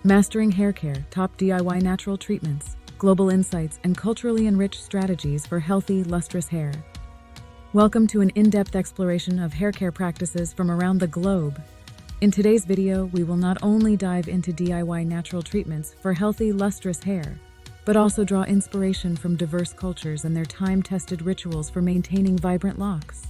Mastering Hair Care, Top DIY Natural Treatments, Global Insights, and Culturally Enriched Strategies for Healthy, Lustrous Hair. Welcome to an in-depth exploration of hair care practices from around the globe. In today's video, we will not only dive into DIY natural treatments for healthy, lustrous hair, but also draw inspiration from diverse cultures and their time-tested rituals for maintaining vibrant locks.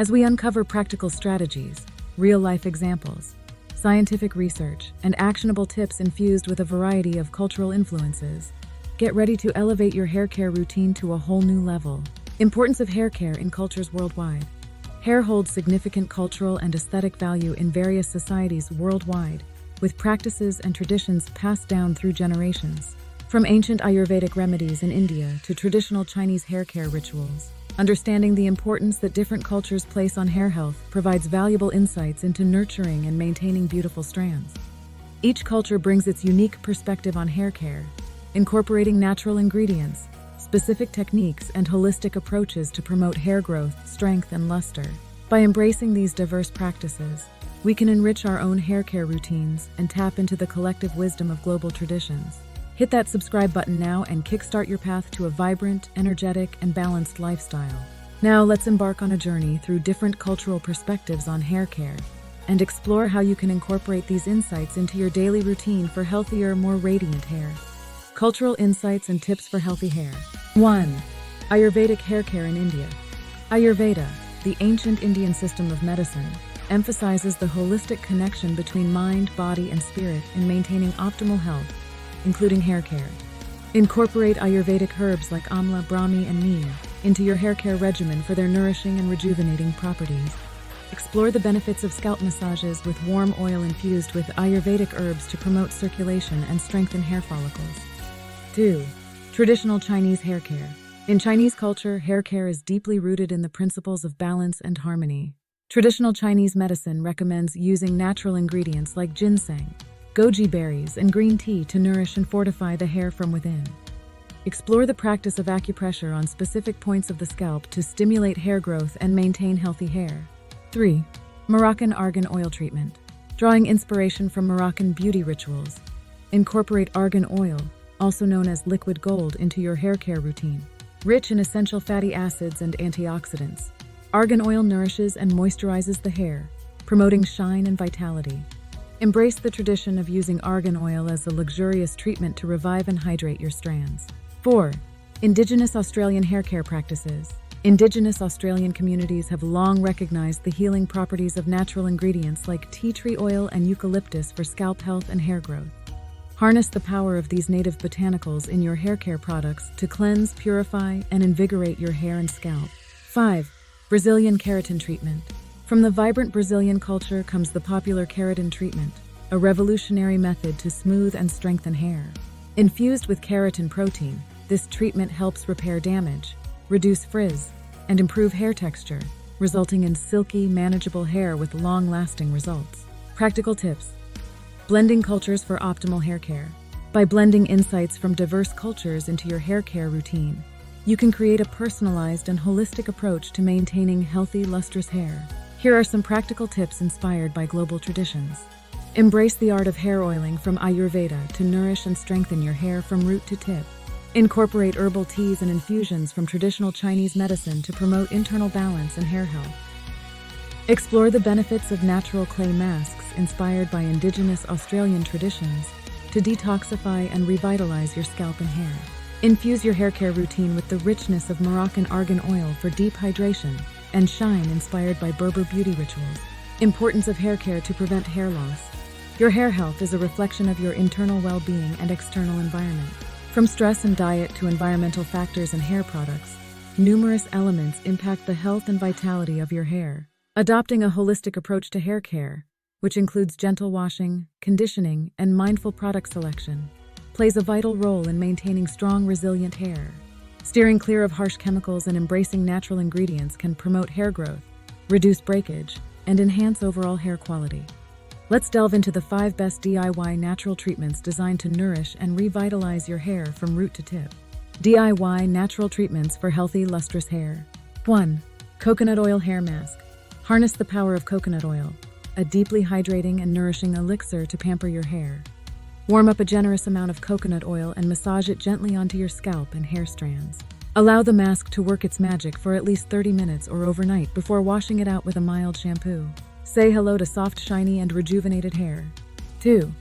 As we uncover practical strategies, real-life examples, scientific research, and actionable tips infused with a variety of cultural influences, get ready to elevate your hair care routine to a whole new level. Importance of hair care in cultures worldwide. Hair holds significant cultural and aesthetic value in various societies worldwide, with practices and traditions passed down through generations. From ancient Ayurvedic remedies in India to traditional Chinese hair care rituals, understanding the importance that different cultures place on hair health provides valuable insights into nurturing and maintaining beautiful strands. Each culture brings its unique perspective on hair care, incorporating natural ingredients, specific techniques, and holistic approaches to promote hair growth, strength, and luster. By embracing these diverse practices, we can enrich our own hair care routines and tap into the collective wisdom of global traditions. Hit that subscribe button now and kickstart your path to a vibrant, energetic, and balanced lifestyle. Now let's embark on a journey through different cultural perspectives on hair care and explore how you can incorporate these insights into your daily routine for healthier, more radiant hair. Cultural insights and tips for healthy hair. 1. Ayurvedic hair care in India. Ayurveda, the ancient Indian system of medicine, emphasizes the holistic connection between mind, body, and spirit in maintaining optimal health, including hair care. Incorporate Ayurvedic herbs like amla, brahmi, and neem into your hair care regimen for their nourishing and rejuvenating properties. Explore the benefits of scalp massages with warm oil infused with Ayurvedic herbs to promote circulation and strengthen hair follicles. 2. Traditional Chinese hair care. In Chinese culture, hair care is deeply rooted in the principles of balance and harmony. Traditional Chinese medicine recommends using natural ingredients like ginseng, goji berries, and green tea to nourish and fortify the hair from within. Explore the practice of acupressure on specific points of the scalp to stimulate hair growth and maintain healthy hair. 3. Moroccan Argan Oil Treatment. Drawing inspiration from Moroccan beauty rituals, incorporate argan oil, also known as liquid gold, into your hair care routine. Rich in essential fatty acids and antioxidants, argan oil nourishes and moisturizes the hair, promoting shine and vitality. Embrace the tradition of using argan oil as a luxurious treatment to revive and hydrate your strands. 4. Indigenous Australian hair care practices. Indigenous Australian communities have long recognized the healing properties of natural ingredients like tea tree oil and eucalyptus for scalp health and hair growth. Harness the power of these native botanicals in your hair care products to cleanse, purify, and invigorate your hair and scalp. 5. Brazilian Keratin Treatment. From the vibrant Brazilian culture comes the popular keratin treatment, a revolutionary method to smooth and strengthen hair. Infused with keratin protein, this treatment helps repair damage, reduce frizz, and improve hair texture, resulting in silky, manageable hair with long-lasting results. Practical tips. Blending cultures for optimal hair care. By blending insights from diverse cultures into your hair care routine, you can create a personalized and holistic approach to maintaining healthy, lustrous hair. Here are some practical tips inspired by global traditions. Embrace the art of hair oiling from Ayurveda to nourish and strengthen your hair from root to tip. Incorporate herbal teas and infusions from traditional Chinese medicine to promote internal balance and hair health. Explore the benefits of natural clay masks inspired by indigenous Australian traditions to detoxify and revitalize your scalp and hair. Infuse your hair care routine with the richness of Moroccan argan oil for deep hydration and shine inspired by Berber beauty rituals. Importance of hair care to prevent hair loss. Your hair health is a reflection of your internal well-being and external environment. From stress and diet to environmental factors and hair products, numerous elements impact the health and vitality of your hair. Adopting a holistic approach to hair care, which includes gentle washing, conditioning, and mindful product selection, plays a vital role in maintaining strong, resilient hair. Steering clear of harsh chemicals and embracing natural ingredients can promote hair growth, reduce breakage, and enhance overall hair quality. Let's delve into the 5 best DIY natural treatments designed to nourish and revitalize your hair from root to tip. DIY natural treatments for healthy, lustrous hair. 1. Coconut oil hair mask. Harness the power of coconut oil, a deeply hydrating and nourishing elixir to pamper your hair. Warm up a generous amount of coconut oil and massage it gently onto your scalp and hair strands. Allow the mask to work its magic for at least 30 minutes or overnight before washing it out with a mild shampoo. Say hello to soft, shiny, and rejuvenated hair. 2.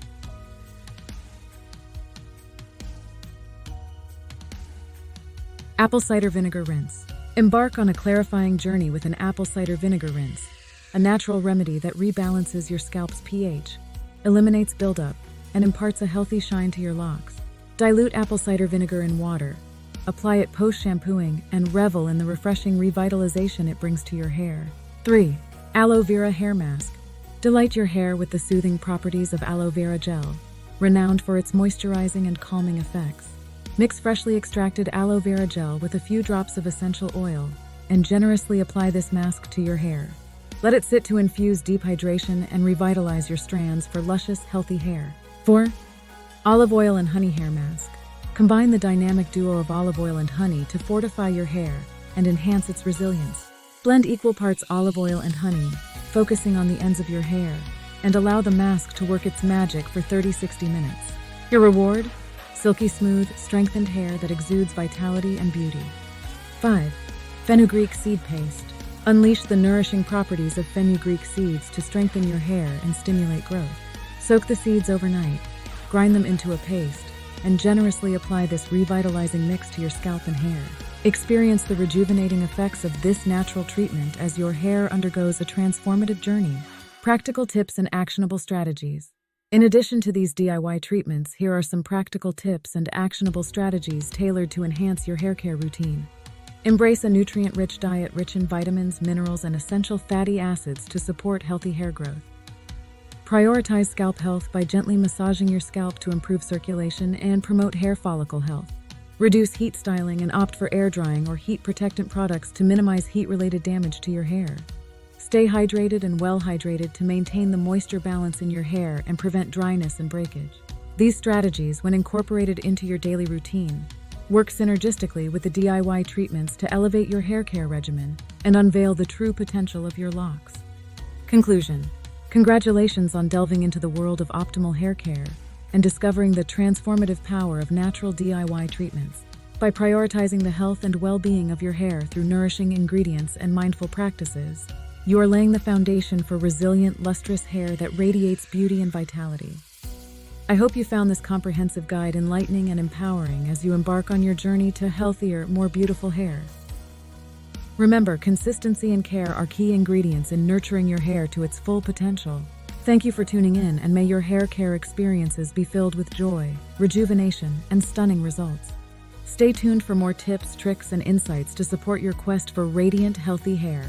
Apple cider vinegar rinse. Embark on a clarifying journey with an apple cider vinegar rinse, a natural remedy that rebalances your scalp's pH, eliminates buildup, and imparts a healthy shine to your locks. Dilute apple cider vinegar in water, apply it post-shampooing, and revel in the refreshing revitalization it brings to your hair. 3. Aloe Vera hair mask. Delight your hair with the soothing properties of aloe vera gel, renowned for its moisturizing and calming effects. Mix freshly extracted aloe vera gel with a few drops of essential oil and generously apply this mask to your hair. Let it sit to infuse deep hydration and revitalize your strands for luscious, healthy hair. 4. Olive oil and honey hair mask. Combine the dynamic duo of olive oil and honey to fortify your hair and enhance its resilience. Blend equal parts olive oil and honey, focusing on the ends of your hair, and allow the mask to work its magic for 30-60 minutes. Your reward? Silky smooth, strengthened hair that exudes vitality and beauty. 5. Fenugreek seed paste. Unleash the nourishing properties of fenugreek seeds to strengthen your hair and stimulate growth. Soak the seeds overnight, grind them into a paste, and generously apply this revitalizing mix to your scalp and hair. Experience the rejuvenating effects of this natural treatment as your hair undergoes a transformative journey. Practical tips and actionable strategies. In addition to these DIY treatments, here are some practical tips and actionable strategies tailored to enhance your hair care routine. Embrace a nutrient-rich diet rich in vitamins, minerals, and essential fatty acids to support healthy hair growth. Prioritize scalp health by gently massaging your scalp to improve circulation and promote hair follicle health. Reduce heat styling and opt for air drying or heat protectant products to minimize heat-related damage to your hair. Stay hydrated and well hydrated to maintain the moisture balance in your hair and prevent dryness and breakage. These strategies, when incorporated into your daily routine, work synergistically with the DIY treatments to elevate your hair care regimen and unveil the true potential of your locks. Conclusion. Congratulations on delving into the world of optimal hair care and discovering the transformative power of natural DIY treatments. By prioritizing the health and well-being of your hair through nourishing ingredients and mindful practices, you are laying the foundation for resilient, lustrous hair that radiates beauty and vitality. I hope you found this comprehensive guide enlightening and empowering as you embark on your journey to healthier, more beautiful hair. Remember, consistency and care are key ingredients in nurturing your hair to its full potential. Thank you for tuning in, and may your hair care experiences be filled with joy, rejuvenation, and stunning results. Stay tuned for more tips, tricks, and insights to support your quest for radiant, healthy hair.